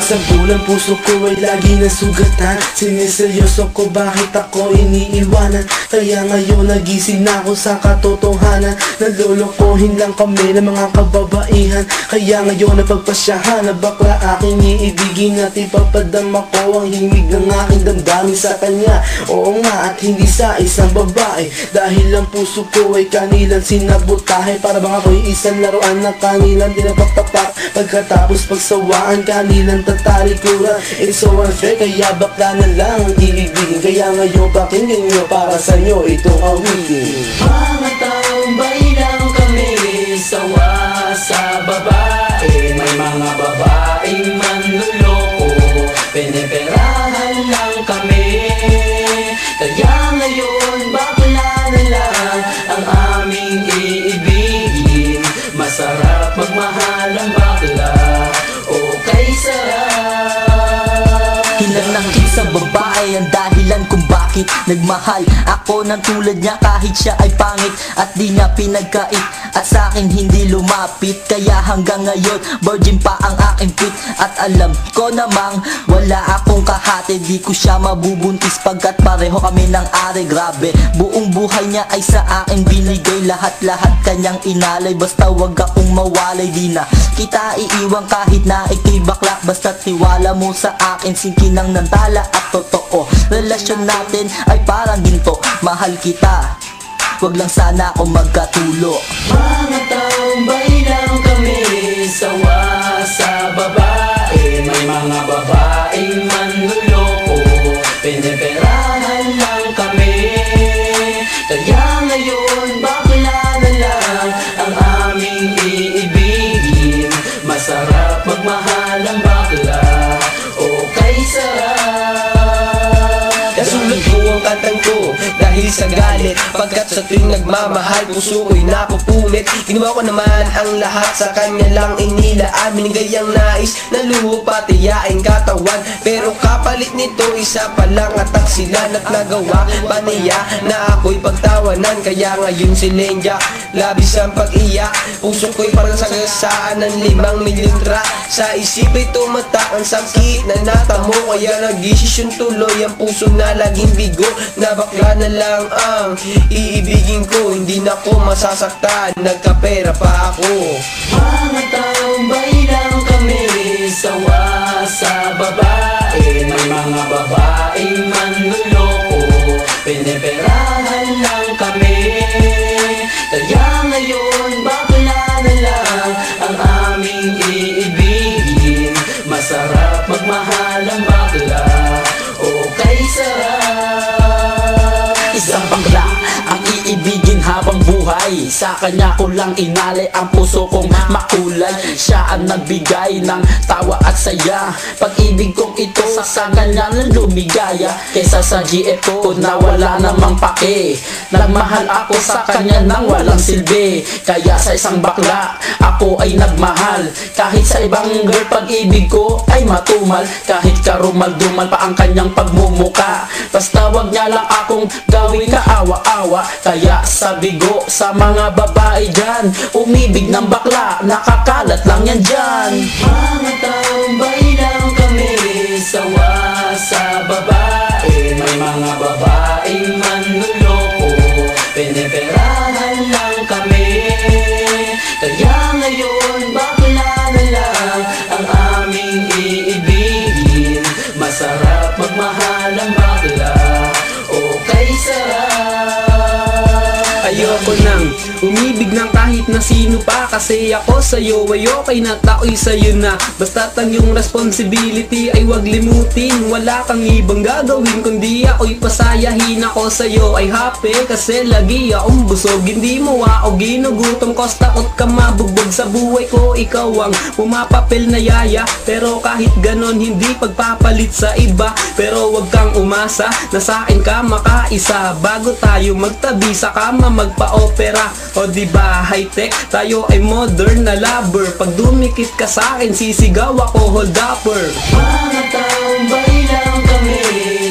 Sa bulang puso ko ay lagi nasugatan. Siniseryoso ko bakit ako iniiwanan. Kaya ngayon nagising na ako sa katotohanan. Nalolokohin lang kami ng mga kababaihan. Kaya ngayon napagpasyahan na bakla aking iibigin at ipapadama ko ang himig ng aking damdamin sa kanya. Oo nga, at hindi sa isang babae, dahil ang puso ko ay kanilang sinabotahe. Para bang ako'y isang laruan na kanilang dinapaktapak. Pagkatapos pagsawaan, kanilang tatalikuran. It's so unfair, kaya bakla na lang ang iibigin. Kaya ngayon pakinggan nyo, para sa inyo itong awitin. Mga taong baylang kami, sawa sa babae. May mga babaeng manluloko, piniperahan lang kami. Kaya ngayon bakla na lang ang aming iibigin. Masarap magmahal ang bakla, okay sarap. Hinanakit sa babae ang dahilan kung bakit nagmahal ako ng tulad niya kahit siya ay pangit at di niya pinagkait at sa akin hindi lumapit. Kaya hanggang ngayon virgin pa ang aking pit at alam ko namang wala akong kahati. Di ko siya mabubuntis pagkat pareho kami ng ari. Grabe, buong buhay niya ay sa akin binigay. Lahat-lahat kanyang inalay, basta wag akong mawalay. Di na kita iiwan kahit na ikay bakla, basta tiwala mo sa akin. Sinkinang nantala at totoo, relasyon natin ay parang ginto. Mahal kita, wag lang sana akong magkatulo. Mga taong baylang kami, sawa sa babae. May mga babaeng manluloko, piniperahan lang kami. Kaya ngayon bakla na lang ang aming iibigin. Masarap magmahal ang bakla, okay sarap. Nasulat ko ang kantang ko dahil sa galit, pagkat sa tuwing nagmamahal puso ko'y napupunit. Ginawa ko naman ang lahat, sa kanya lang inilaan. Binigay ang nais na luho pati yaing katawan, pero kapalit nito isa pa lang atak sila. At nagawa pa niya na ako'y pagtawanan. Kaya ngayon si Lenja labis ang pag-iyak. Puso ko'y parang sagasaan ng 5 milyontra. Sa isip ay tumatak ang sakit na natamo. Kaya nagdesisyon tuloy ang puso na laging bigo, na bakla na lang ang iibigin ko. Hindi na ko masasaktan, nagkapera pa ako. Mga taong baylang kami, sawa sa babae. May mga babaeng manluloko, piniperahan lang kami. Kaya ngayon bakla na lang ang aming iibigin. Masarap magmahal ang bakla, okay sarap. Isang bakla ang iibigin habang buhay. Sa kanya ko lang inalay ang puso kong makulay. Siya ang nagbigay ng tawa at saya. Pag-ibig kong ito sa kanya na lumigaya, kaysa sa GF ko na wala namang pake. Nagmahal ako sa kanya nang walang silbi. Kaya sa isang bakla ako ay nagmahal. Kahit sa ibang girl pag-ibig ko ay matumal. Kahit karumal-dumal pa ang kanyang pagmumuka, basta wag niya lang akong gawing kaawa-awa. Kaya sabi ko sa mga babae dyan, umibig ng bakla, nakakalat lang yan dyan. Mga taong baylang kami, sawa sa babae. May mga babaeng manluloko, piniperahan lang kami. Kaya ngayon bakla na lang ang aming iibigin. Masarap magmahal ang bakla, okay sarap. Ayoko nang umibig ng kahit na sino pa, kasi ako sa'yo ay okay na, tao'y sa'yo na. Basta't ang iyong responsibility ay wag limutin. Wala kang ibang gagawin kundi ako'y pasayahin. Ako sa'yo ay happy kasi lagi akong busog. Hindi mo ako ginugutom, cause takot ka mabugbog. Sa buhay ko ikaw ang pumapapel na yaya, pero kahit ganon hindi pagpapalit sa iba. Pero wag kang umasa na sa'kin ka makaisa. Bago tayo magtabi sa kama magpa-opera, o diba high-tech, tayo ay modern na lover. Pag dumikit ka sa'kin sisigaw ako hold upper. Mga taong baylang kami,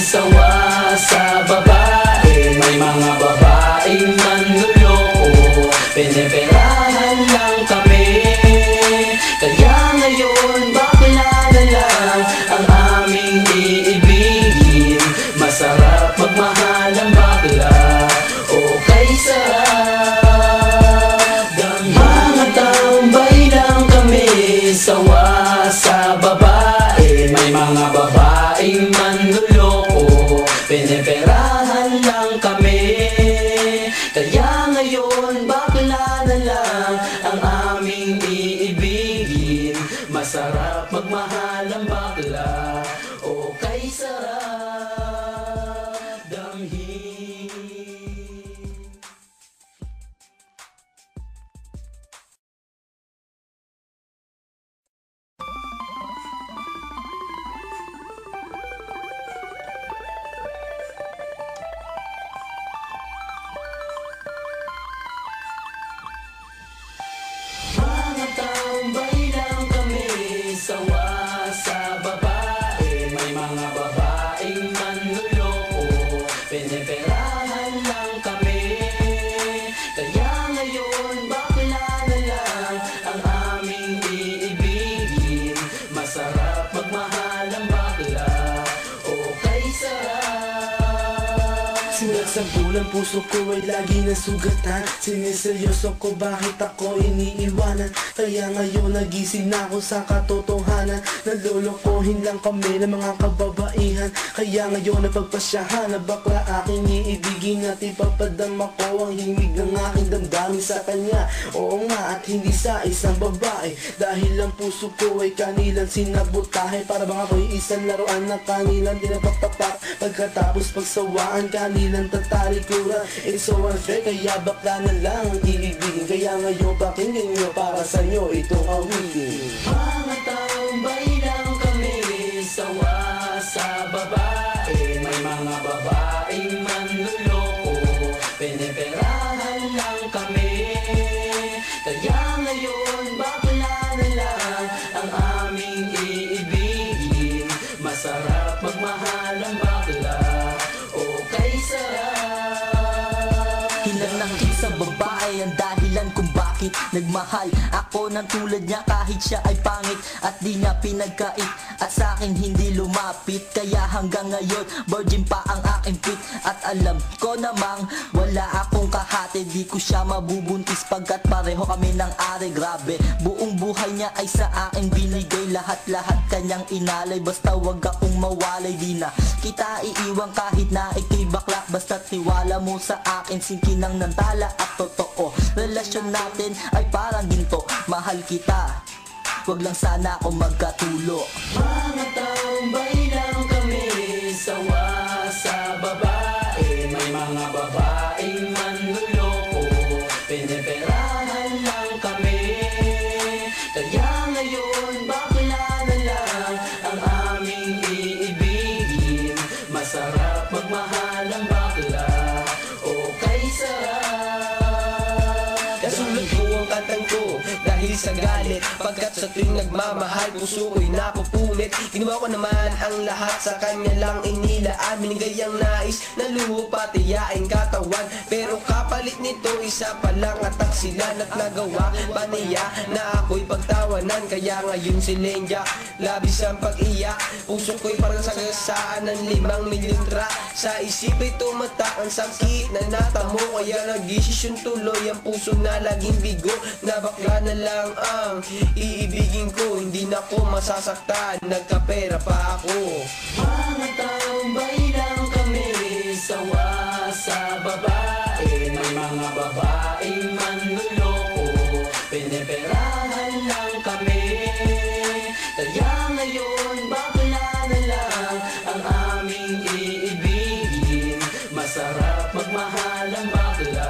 sawa sa babae. May mga babaeng manluloko, piniperahan lang kami. Kaya ngayon bakla na lang ngayon bakla na lang ang aming iibigin. Masarap magmahal ang bakla, o kay sarap damhin. Mga taong baylang kami, sawa sa babae. May mga babaeng manluloko, piniperahan lang kami. Kaya ngayon bakla na lang ang aming iibigin. Masarap magmahal ang bakla, o kay sarap. Sinulat sa bulan, puso ko ay lagi nasugatan. Siniseryoso ko bakit ako iniiwanan. Kaya ngayon nagising na ako sa katotohanan. Nalolokohin lang kami ng mga kababaihan. Kaya ngayon napagpasyahan na bakla aking iibigin. At ipapadama ko ang himig ng aking damdamin sa kanya. Oo nga, at hindi sa isang babae. Dahil ang puso ko ay kanilang sinabotahe. Para bang ako'y isang laruan na kanilang dinapagpapak. Pagkatapos pagsawaan, kanilang tatalikuran. It's so unfair, kaya bakla na lang ang iibigin. Kaya ngayon pakinggan nyo, para sa inyo itong awitin. Mga taong baylang kami, sawa sa babae. May mga babaeng manluloko, piniperahan lang kami. Kaya ngayon bakla na lang ang aming iibigin. Masarap magmahal ang bakla, o kay sarap. Hinanakit sa babae ang dahilan kung bakit nagmahal ako ng tulad niya kahit siya ay pangit at di niya pinagkait at sa akin hindi lumapit. Kaya hanggang ngayon virgin pa ang aking pit at alam ko namang wala akong kahati. Di ko siya mabubuntis pagkat pareho kami ng are. Grabe, buong buhay niya ay sa akin binigay. Lahat-lahat kanyang inalay, basta wag akong mawalay. Di na kita iiwan kahit na ikay bakla, basta tiwala mo sa akin. Singkinang nantala at totoo, relasyon natin ay parang ginto. Mahal kita, wag lang sana ako magkatulo. Mga taong baylang kami, sawa sa babae. May mga babaeng manluloko, piniperahan lang kami. Kaya ngayon bakla na lang ang aming iibigin. Masarap magmahal ang bakla, o kay sarap. Nasulat ko ang kantang ko dahil sa galit. Pagkat sa tuwing nagmamahal, puso ko'y napupunit. Ginawa ko naman ang lahat, sa kanya lang inilaan. Binigay ang nais na luho pati yaing katawan. Pero kapalit nito isa pa lang at taksilan. At nagawa pa niya na ako'y pagtawanan. Kaya ngayon si Lenja, labis ang pag-iyak. Puso ko'y parang sagasaan ng 5 milyong tra. Sa isip ay tumatak ang sakit na natamo. Kaya nagdesisyon tuloy ang puso na laging bigo. Na bakla na lang ang iibigin ko, hindi na ko masasaktan, nagkapera pa ako. Mga taong baylang kami, sawa sa babae. May mga babaeng manluloko, piniperahan lang kami. Kaya ngayon bakla na lang ang aming iibigin. Masarap magmahal ang bakla,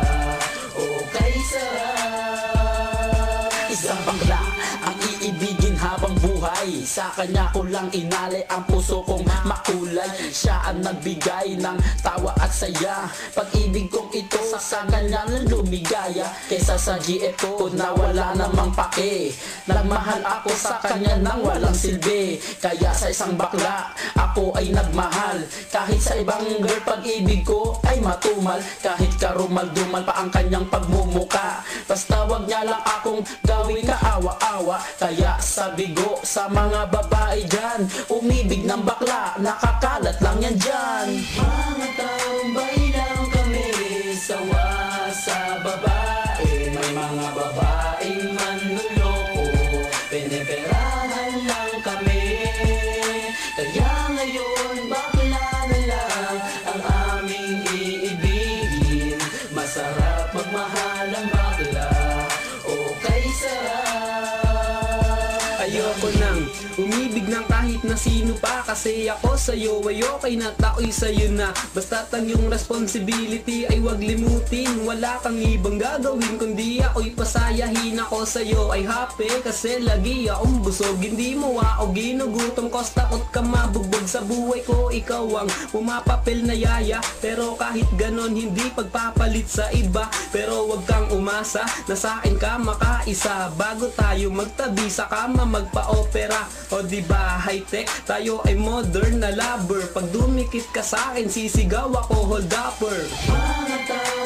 o kay sarap. Isang bakla ang iibigin habang buhay. Sa kanya ko lang inalay ang puso kong makulay. Siya ang nagbigay ng tawa at saya. Pag-ibig kong ito sa kanya na lumigaya. Kesa sa GF ko na wala namang pake. Nagmahal ako sa kanya nang walang silbi. Kaya sa isang bakla ako ay nagmahal. Kahit sa ibang girl pag-ibig ko ay matumal. Kahit karumal-dumal pa ang kanyang pagmumuka. Basta wag niya lang akong gawin kaawa-awa. Kaya sabigo sa mga babae dyan, umibig ng bakla, nakakalat lang yan dyan. Mga taong baylang kami, sawa sa babae. May mga babaeng manluloko, piniperahan lang kami. Kaya ngayon bakla na lang ang aming iibigin. Masarap magmahal lang bakla Okay sarap Ayoko nang umibig ng kahit na sino pa Kasi ako sa'yo ay okay na tao'y sa'yo na Basta't ang iyong responsibility ay wag limutin Wala kang ibang gagawin kundi ako'y pasayahin Ako sa'yo ay happy kasi lagi akong busog Hindi mo ako ginugutom cause takot ka mabugbog Sa buhay ko ikaw ang pumapapil na yaya Pero kahit ganon hindi pagpapalit sa iba Pero wag kang umasa na sa'kin ka makaisa Bago tayo magtabi sa kama magpa-opera O diba high-tech, tayo ay modern na lover Pag dumikit ka sa'kin, sisigaw ako hold upper Mga tao